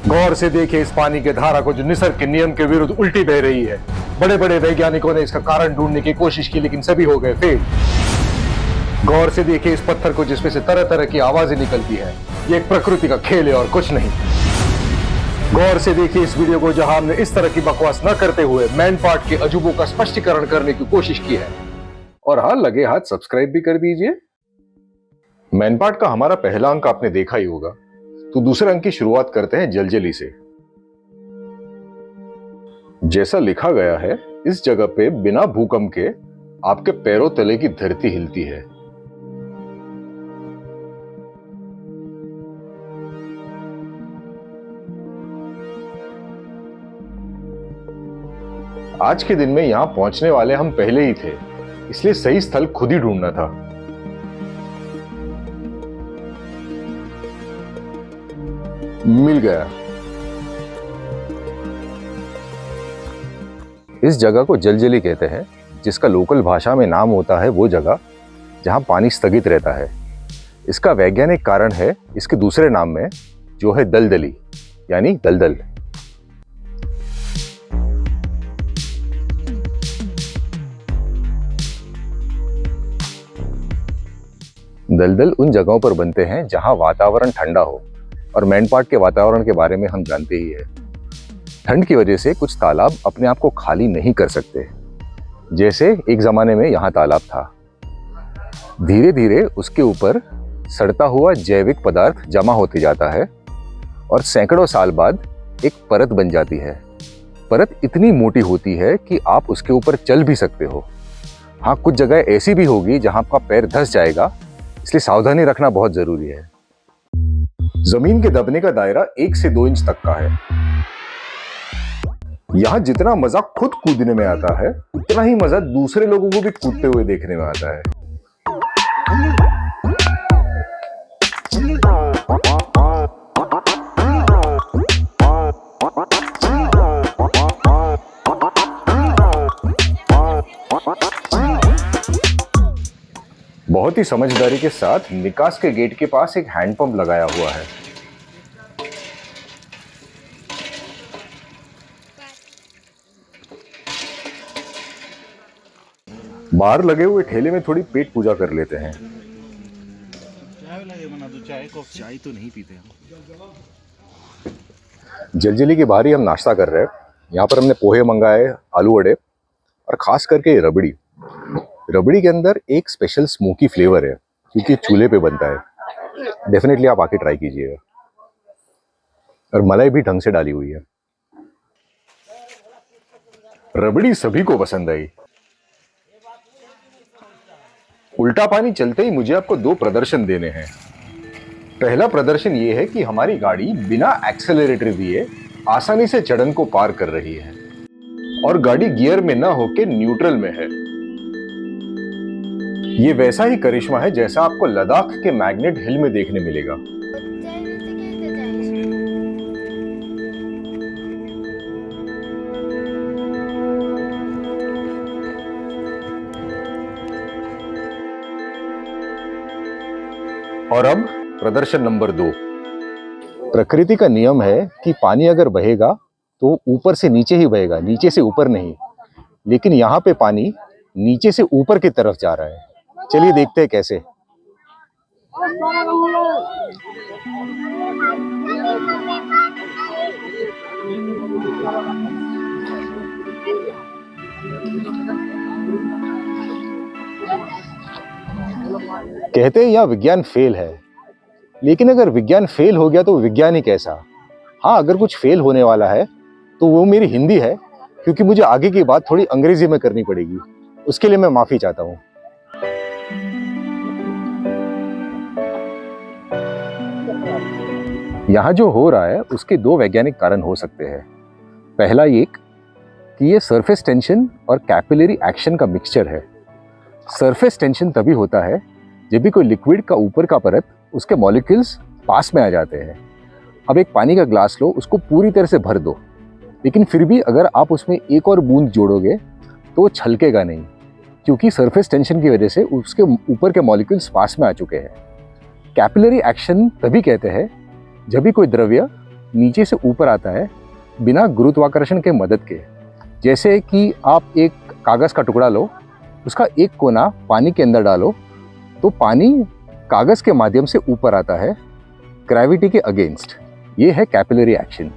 गौर से देखिए इस पानी के धारा को जो निसर्ग के नियम के विरुद्ध उल्टी बह रही है। बड़े बड़े वैज्ञानिकों ने इसका कारण ढूंढने की कोशिश की, लेकिन सभी हो गए फेल। गौर से देखिए इस पत्थर को जिसमें से तरह तरह की आवाजें निकलती है। ये एक प्रकृति का खेल है और कुछ नहीं। गौर से देखिए इस वीडियो को, जहां हमने इस तरह की बकवास न करते हुए मैन पार्ट के अजूबों का स्पष्टीकरण करने की कोशिश की है। और हाँ, लगे हाथ सब्सक्राइब भी कर दीजिए। मैन पार्ट का हमारा पहला अंक आपने देखा ही होगा, तो दूसरे अंक की शुरुआत करते हैं जलजली से। जैसा लिखा गया है, इस जगह पे बिना भूकंप के आपके पैरों तले की धरती हिलती है। आज के दिन में यहां पहुंचने वाले हम पहले ही थे, इसलिए सही स्थल खुद ही ढूंढना था। मिल गया। इस जगह को जलजली कहते हैं, जिसका लोकल भाषा में नाम होता है वो जगह जहां पानी स्थगित रहता है। इसका वैज्ञानिक कारण है इसके दूसरे नाम में, जो है दलदली यानी दलदल। दलदल उन जगहों पर बनते हैं जहां वातावरण ठंडा हो, और मैन पार्ट के वातावरण के बारे में हम जानते ही हैं। ठंड की वजह से कुछ तालाब अपने आप को खाली नहीं कर सकते। जैसे एक जमाने में यहाँ तालाब था, धीरे धीरे उसके ऊपर सड़ता हुआ जैविक पदार्थ जमा होते जाता है और सैकड़ों साल बाद एक परत बन जाती है। परत इतनी मोटी होती है कि आप उसके ऊपर चल भी सकते हो। हाँ, कुछ जगह ऐसी भी होगी जहाँ आपका पैर धंस जाएगा, इसलिए सावधानी रखना बहुत जरूरी है। जमीन के दबने का दायरा 1 से 2 इंच तक का है। यहां जितना मजा खुद कूदने में आता है, उतना ही मजा दूसरे लोगों को भी कूदते हुए देखने में आता है। बहुत ही समझदारी के साथ निकास के गेट के पास एक हैंडपंप लगाया हुआ है। बाहर लगे हुए ठेले में थोड़ी पेट पूजा कर लेते हैं। चाय तो नहीं पीते हम। जलजली के बाहर ही हम नाश्ता कर रहे हैं। यहाँ पर हमने पोहे मंगाए, आलू वड़े और खास करके रबड़ी। रबड़ी के अंदर एक स्पेशल स्मोकी फ्लेवर है, क्योंकि चूल्हे पे बनता है। डेफिनेटली आप आके ट्राई कीजिएगा। और मलाई भी ढंग से डाली हुई है। रबड़ी सभी को पसंद आई। उल्टा पानी चलते ही मुझे आपको 2 प्रदर्शन देने हैं। पहला प्रदर्शन ये है कि हमारी गाड़ी बिना एक्सेलरेटर दिए आसानी से चढ़न को पार कर रही है, और गाड़ी गियर में ना होके न्यूट्रल में है। ये वैसा ही करिश्मा है जैसा आपको लद्दाख के मैग्नेट हिल में देखने मिलेगा। और अब प्रदर्शन नंबर 2। प्रकृति का नियम है कि पानी अगर बहेगा तो ऊपर से नीचे ही बहेगा, नीचे से ऊपर नहीं। लेकिन यहाँ पे पानी नीचे से ऊपर की तरफ जा रहा है। चलिए देखते हैं कैसे। कहते हैं यह विज्ञान फेल है, लेकिन अगर विज्ञान फेल हो गया तो विज्ञान ही कैसा। हाँ, अगर कुछ फेल होने वाला है तो वो मेरी हिंदी है, क्योंकि मुझे आगे की बात थोड़ी अंग्रेजी में करनी पड़ेगी। उसके लिए मैं माफी चाहता हूँ। यहाँ जो हो रहा है उसके 2 वैज्ञानिक कारण हो सकते हैं। पहला ये कि ये सरफेस टेंशन और कैपिलरी एक्शन का मिक्सचर है। सरफेस टेंशन तभी होता है जब भी कोई लिक्विड का ऊपर का परत उसके मॉलिक्यूल्स पास में आ जाते हैं। अब एक पानी का ग्लास लो, उसको पूरी तरह से भर दो, लेकिन फिर भी अगर आप उसमें एक और बूंद जोड़ोगे तो वो छलकेगा नहीं, क्योंकि सरफेस टेंशन की वजह से उसके ऊपर के मॉलिक्यूल्स पास में आ चुके हैं। कैपिलरी एक्शन तभी कहते हैं जब भी कोई द्रव्य नीचे से ऊपर आता है बिना गुरुत्वाकर्षण के मदद के। जैसे कि आप एक कागज़ का टुकड़ा लो, उसका एक कोना पानी के अंदर डालो तो पानी कागज़ के माध्यम से ऊपर आता है ग्रेविटी के अगेंस्ट। ये है कैपिलरी एक्शन।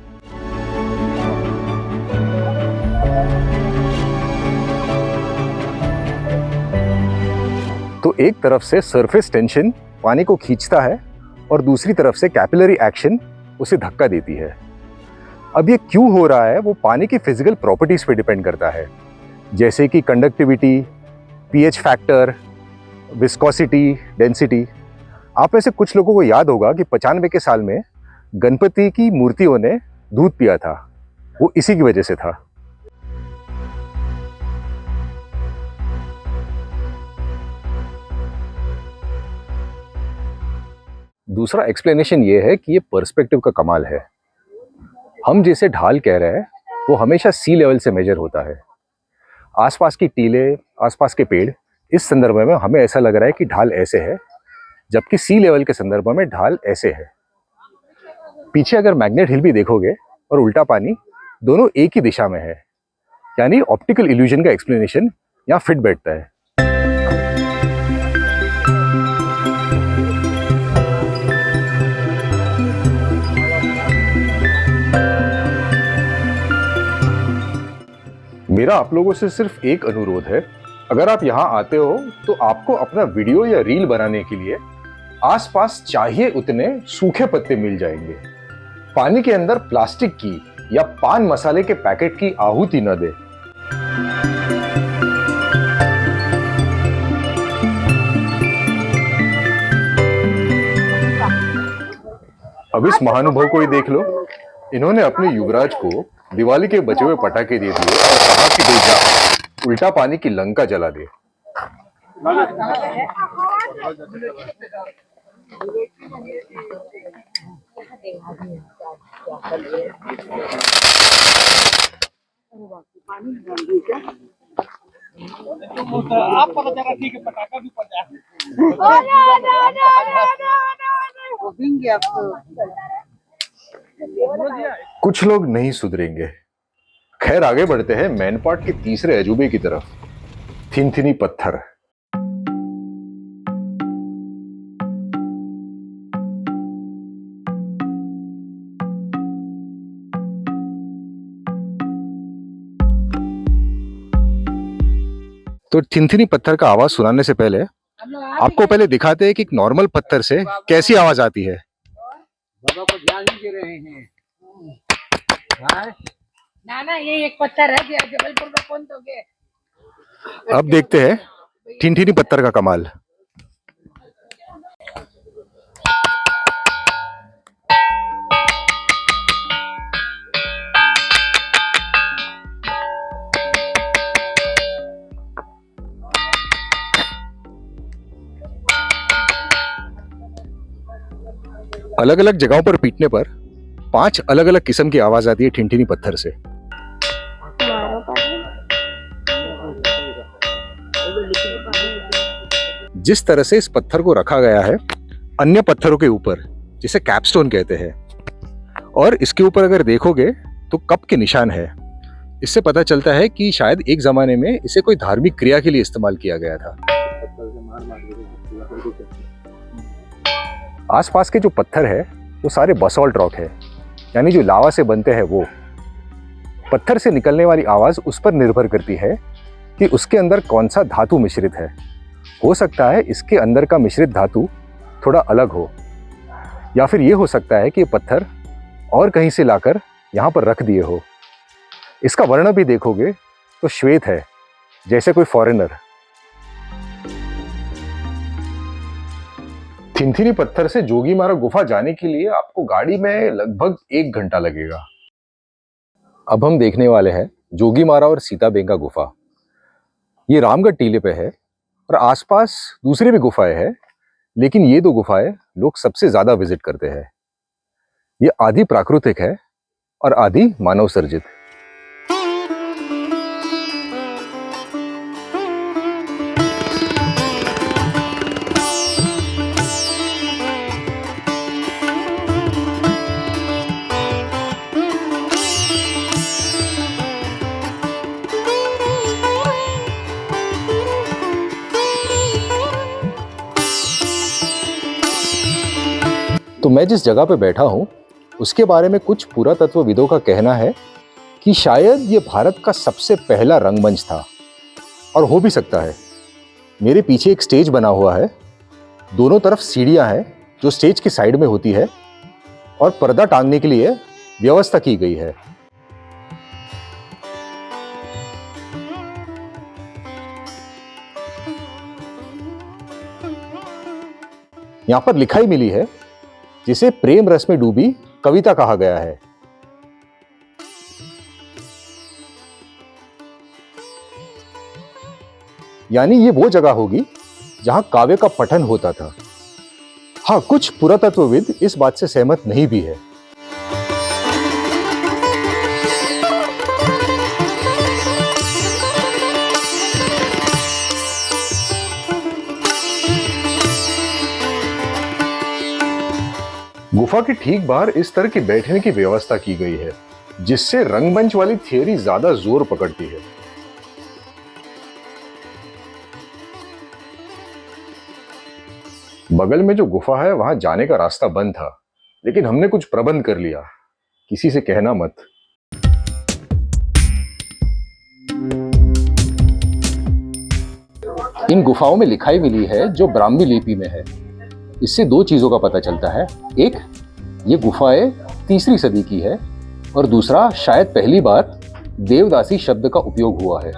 तो एक तरफ से सरफेस टेंशन पानी को खींचता है और दूसरी तरफ से कैपिलरी एक्शन उसे धक्का देती है। अब ये क्यों हो रहा है वो पानी की फिजिकल प्रॉपर्टीज पे डिपेंड करता है, जैसे कि conductivity, pH factor, viscosity, density. आप में से कुछ लोगों को याद होगा कि 95 के साल में गणपति की मूर्तियों ने दूध पिया था, वो इसी की वजह से था। दूसरा एक्सप्लेनेशन ये है कि ये पर्सपेक्टिव का कमाल है। हम जिसे ढाल कह रहे हैं वो हमेशा सी लेवल से मेजर होता है। आसपास की टीले, आसपास के पेड़, इस संदर्भ में हमें ऐसा लग रहा है कि ढाल ऐसे है, जबकि सी लेवल के संदर्भ में ढाल ऐसे है। पीछे अगर मैग्नेट हिल भी देखोगे और उल्टा पानी, दोनों एक ही दिशा में है, यानी ऑप्टिकल इल्यूजन का एक्सप्लेनेशन यहाँ फिट बैठता है। मेरा आप लोगों से सिर्फ एक अनुरोध है, अगर आप यहाँ आते हो तो आपको अपना वीडियो या रील बनाने के लिए आसपास चाहिए उतने सूखे पत्ते मिल जाएंगे। पानी के अंदर प्लास्टिक की या पान मसाले के पैकेट की आहुति न दे। अब इस महानुभव को ही देख लो, इन्होंने अपने युवराज को दिवाली के बचे हुए पटाखे दे दिए और कहा कि भाई जा उल्टा पानी की लंका जला दे। आप पता चला ठीक है, पटाखा भी पड़ जाए। कुछ लोग नहीं सुधरेंगे। खैर, आगे बढ़ते हैं मैनपाट के तीसरे अजूबे की तरफ, थिनथिनी पत्थर। तो थिनथिनी पत्थर का आवाज सुनाने से पहले आपको पहले दिखाते हैं कि एक नॉर्मल पत्थर से कैसी आवाज आती है। बाबा को ध्यान नहीं दे रहे हैं। ना ये एक पत्थर है, जबलपुर में कौन दोगे। अब देखते हैं थिनथिनी पत्थर का कमाल। अलग अलग जगहों पर पीटने पर 5 अलग अलग किस्म की आवाज आती है ठिनठिनी पत्थर से। जिस तरह से इस पत्थर को रखा गया है अन्य पत्थरों के ऊपर, जिसे कैपस्टोन कहते हैं, और इसके ऊपर अगर देखोगे तो कप के निशान है। इससे पता चलता है कि शायद एक जमाने में इसे कोई धार्मिक क्रिया के लिए इस्तेमाल किया गया था। आसपास के जो पत्थर है वो सारे बसॉल्ट रॉक है, यानी जो लावा से बनते हैं वो। पत्थर से निकलने वाली आवाज उस पर निर्भर करती है कि उसके अंदर कौन सा धातु मिश्रित है। हो सकता है इसके अंदर का मिश्रित धातु थोड़ा अलग हो, या फिर ये हो सकता है कि ये पत्थर और कहीं से लाकर यहाँ पर रख दिए हो। इसका वर्ण भी देखोगे तो श्वेत है, जैसे कोई फॉरेनर। थिनथिनी पत्थर से जोगीमारा गुफा जाने के लिए आपको गाड़ी में लगभग 1 घंटा लगेगा। अब हम देखने वाले हैं जोगीमारा और सीताबेंगा गुफा। ये रामगढ़ टीले पे है और आसपास दूसरी भी गुफाएं हैं, लेकिन ये 2 गुफाएं लोग सबसे ज्यादा विजिट करते हैं। ये आधी प्राकृतिक है और आधी मानव सर्जित। मैं जिस जगह पे बैठा हूँ उसके बारे में कुछ पुरातत्वविदों का कहना है कि शायद ये भारत का सबसे पहला रंगमंच था, और हो भी सकता है। मेरे पीछे एक स्टेज बना हुआ है, दोनों तरफ सीढ़ियां हैं जो स्टेज की साइड में होती है, और पर्दा टांगने के लिए व्यवस्था की गई है। यहां पर लिखाई मिली है जिसे प्रेम रस में डूबी कविता कहा गया है। यानी ये वो जगह होगी जहां काव्य का पठन होता था। हाँ, कुछ पुरातत्वविद इस बात से सहमत नहीं भी है। गुफा के ठीक बाहर इस तरह की बैठने की व्यवस्था की गई है जिससे रंगमंच वाली थियोरी ज्यादा जोर पकड़ती है। बगल में जो गुफा है वहां जाने का रास्ता बंद था, लेकिन हमने कुछ प्रबंध कर लिया। किसी से कहना मत। इन गुफाओं में लिखाई मिली है जो ब्राह्मी लिपि में है। इससे दो चीजों का पता चलता है। एक, ये गुफाएं 3री सदी की है, और दूसरा, शायद पहली बार देवदासी शब्द का उपयोग हुआ है।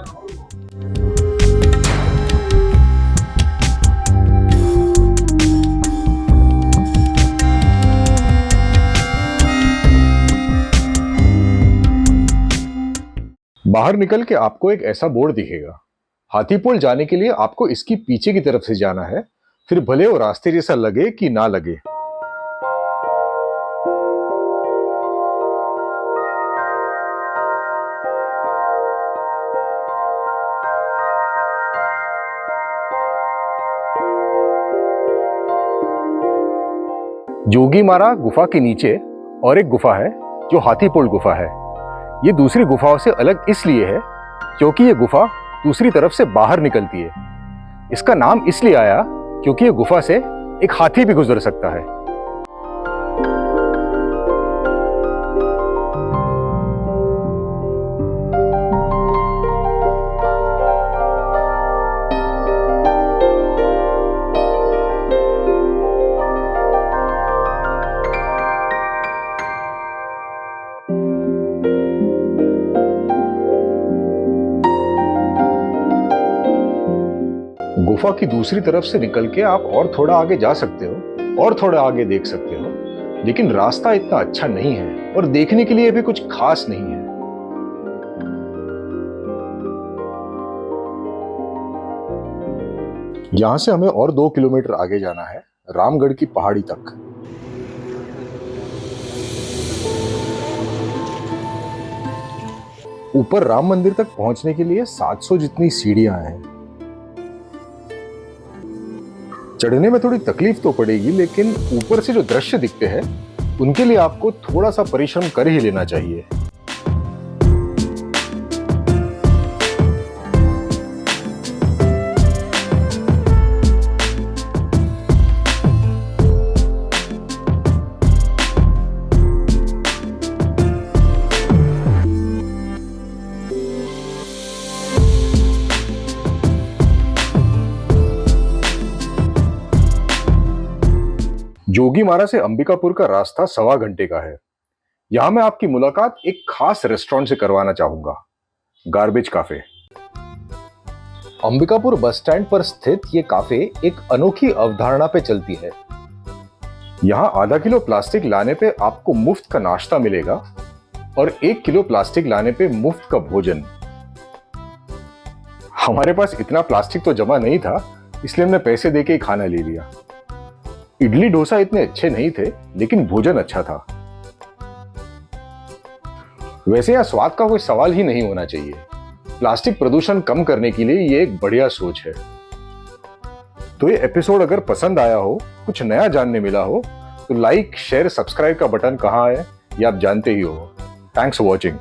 बाहर निकल के आपको एक ऐसा बोर्ड दिखेगा। हाथीपोल जाने के लिए आपको इसकी पीछे की तरफ से जाना है, फिर भले वो रास्ते जैसा लगे कि ना लगे। जोगीमारा गुफा के नीचे और एक गुफा है जो हाथीपोल गुफा है। ये दूसरी गुफाओं से अलग इसलिए है क्योंकि ये गुफा दूसरी तरफ से बाहर निकलती है। इसका नाम इसलिए आया क्योंकि ये गुफा से एक हाथी भी गुजर सकता है। गुफा की दूसरी तरफ से निकल के आप और थोड़ा आगे जा सकते हो और थोड़ा आगे देख सकते हो, लेकिन रास्ता इतना अच्छा नहीं है और देखने के लिए भी कुछ खास नहीं है। यहां से हमें और 2 किलोमीटर आगे जाना है, रामगढ़ की पहाड़ी तक। ऊपर राम मंदिर तक पहुंचने के लिए 700 जितनी सीढ़ियां हैं। चढ़ने में थोड़ी तकलीफ तो पड़ेगी, लेकिन ऊपर से जो दृश्य दिखते हैं उनके लिए आपको थोड़ा सा परिश्रम कर ही लेना चाहिए। जोगीमारा से अंबिकापुर का रास्ता 1.25 घंटे का है। यहां मैं आपकी मुलाकात एक खास रेस्टोरेंट से करवाना चाहूंगा, garbage cafe. Ambikapur bus stand पर स्थित ये काफे एक अनोखी अवधारणा पे चलती है। यहां आधा किलो प्लास्टिक लाने पे आपको मुफ्त का नाश्ता मिलेगा और 1 किलो प्लास्टिक लाने पे मुफ्त का भोजन। हमारे पास इतना प्लास्टिक तो जमा नहीं था, इसलिए हमने पैसे देके ही खाना ले लिया। इडली डोसा इतने अच्छे नहीं थे, लेकिन भोजन अच्छा था। वैसे यहां स्वाद का कोई सवाल ही नहीं होना चाहिए। प्लास्टिक प्रदूषण कम करने के लिए ये एक बढ़िया सोच है। तो ये एपिसोड अगर पसंद आया हो, कुछ नया जानने मिला हो, तो लाइक, शेयर, सब्सक्राइब का बटन कहां है ये आप जानते ही हो। Thanks for watching.